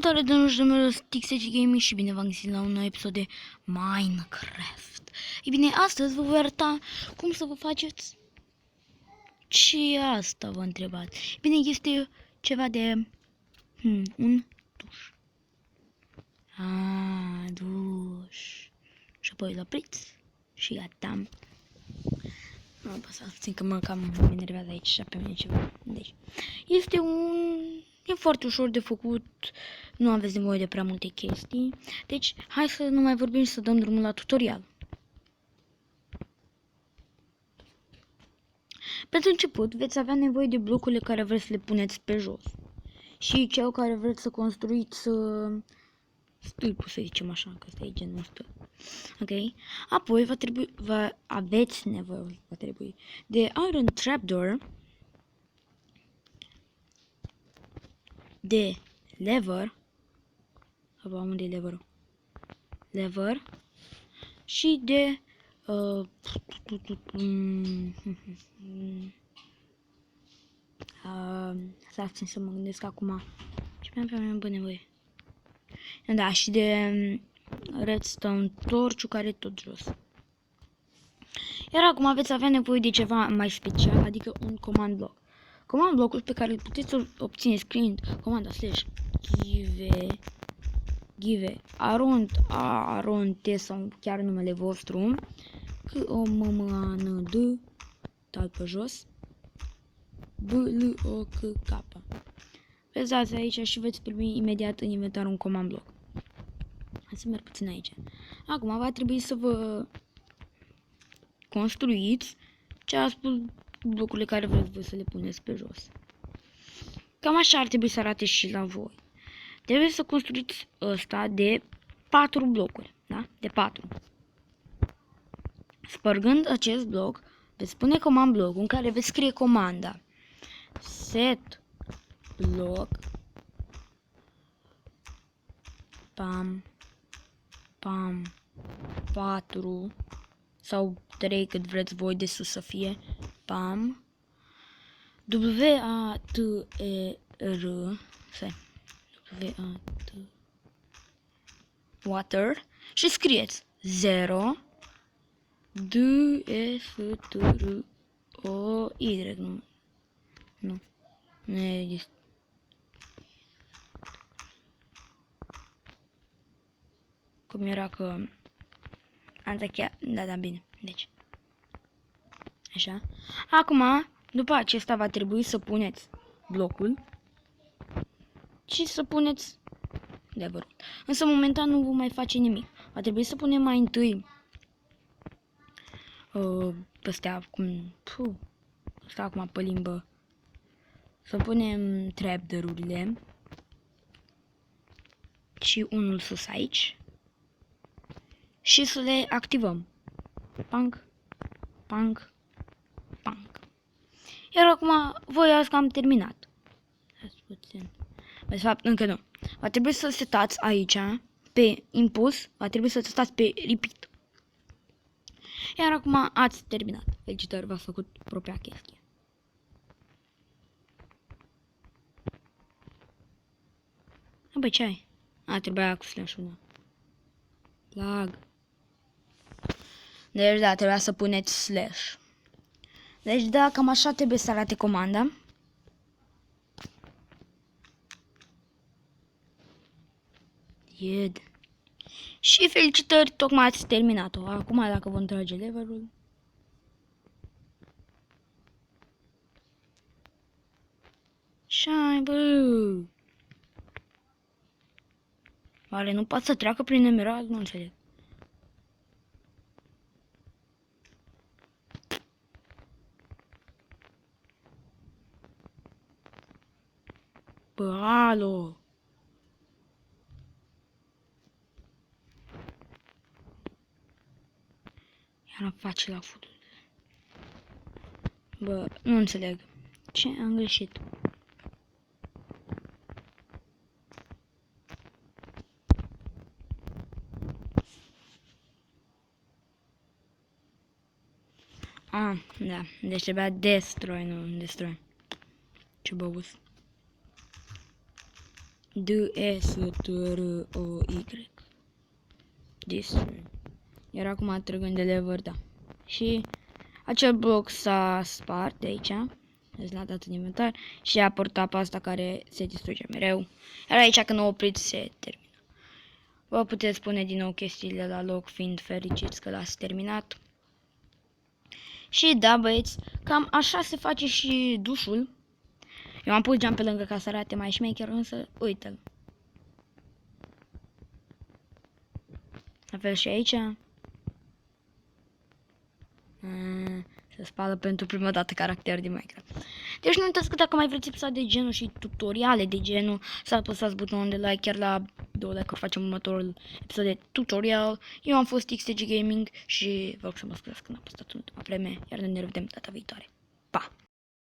Salutare de nu știu, numele Tixage Gaming și bine v-am găsit la un nou episod de Minecraft. Ei bine, astăzi vă voi arăta cum să vă faceți și asta vă întrebați. Bine, este ceva de un duș. Duș. Și apoi l-opriți și gata. Nu apăsați puțin că mă cam mă enervează aici și pe mine ceva. Deci, este e foarte ușor de făcut, nu aveți nevoie de prea multe chestii. Deci, hai să nu mai vorbim și să dăm drumul la tutorial. Pentru început, veți avea nevoie de blocurile care vreți să le puneți pe jos. Și cel care vreți să construiți stâlpul, să zicem așa, că ăsta e genul stâlp. Ok? Apoi aveți nevoie de iron trapdoor, de lever, unde e leverul? Lever și de stați să mă gândesc acum ce mai aveam pe nevoie. Da, și de redstone torciu care e tot jos. Iar acum aveți avea nevoie de ceva mai special, adică un command block. Command block-ul pe care îl puteți obține scriind comanda /give aronte sau chiar numele vostru, COMMAND, dau pe jos, BLOCK. Veți dați aici și veți primi imediat în inventar un command block. Hai să merg puțin aici. Acum va trebui să vă construiți ce a spus blocurile care vreți voi să le puneți pe jos. Cam așa ar trebui să arate și la voi. Trebuie să construiți ăsta de 4 blocuri, da? De 4. Spărgând acest bloc, veți pune command bloc în care veți scrie comanda set block pam 4 sau 3 cât vreți voi de sus să fie, pam water și scrieți 0 D F T R O Y. Nu există. Cum era că asta chiar, da, bine. Deci așa. Acum, după acesta va trebui să puneți blocul și să puneți leverul. Însă momentan nu vom mai face nimic. Va trebui să punem mai întâi astea acum pe limbă. Să punem trapdoor-urile și unul sus aici și să le activăm. Pang, pang, pang. Iar acum voi azi că am terminat. De fapt, încă nu. Va trebui să setați aici pe impuls, va trebui să setați pe repeat. Iar acum ați terminat. Felicitări, v-ați făcut propria chestie. Băi, ce ai? Trebuia cu slash-ul. Lag. Deci da, trebuia să puneți slash. Deci da, cam așa trebuie să arate comanda. Și felicitări, tocmai ați terminat-o. Acum dacă vom trage levelul. Șai, bă! Oare nu poate să treacă prin emerald? Nu înțeleg. Bă, alo! Iar am face la futul. Bă, nu înțeleg. Ce am greșit? Da. Deci trebuia destroy, nu destroy. Ce băgus. D-S-T-R-O-Y. Destroy. Iar acum trăgând de lever, da. Și acel bloc s-a spart de aici. Deci l-a dat în inventar. Și a apărut apa asta care se distruge mereu. Iar aici când o opriți se termină. Vă puteți pune din nou chestiile la loc, fiind fericiți că l-ați terminat. Și da, băieți, cam așa se face și dușul. Eu am pus geam pe lângă ca să arate mai șmecher, însă uite-l. La fel și aici. Se spală pentru prima dată caracter din Minecraft. Deci nu uitați că dacă mai vreți episoade de genul și tutoriale de genul, să apăsați butonul de like, chiar la 2 like-uri facem următorul episod de tutorial. Eu am fost XTG Gaming și vă rog să mă scuzați când am postat în ultima vreme, iar ne revedem data viitoare. Pa!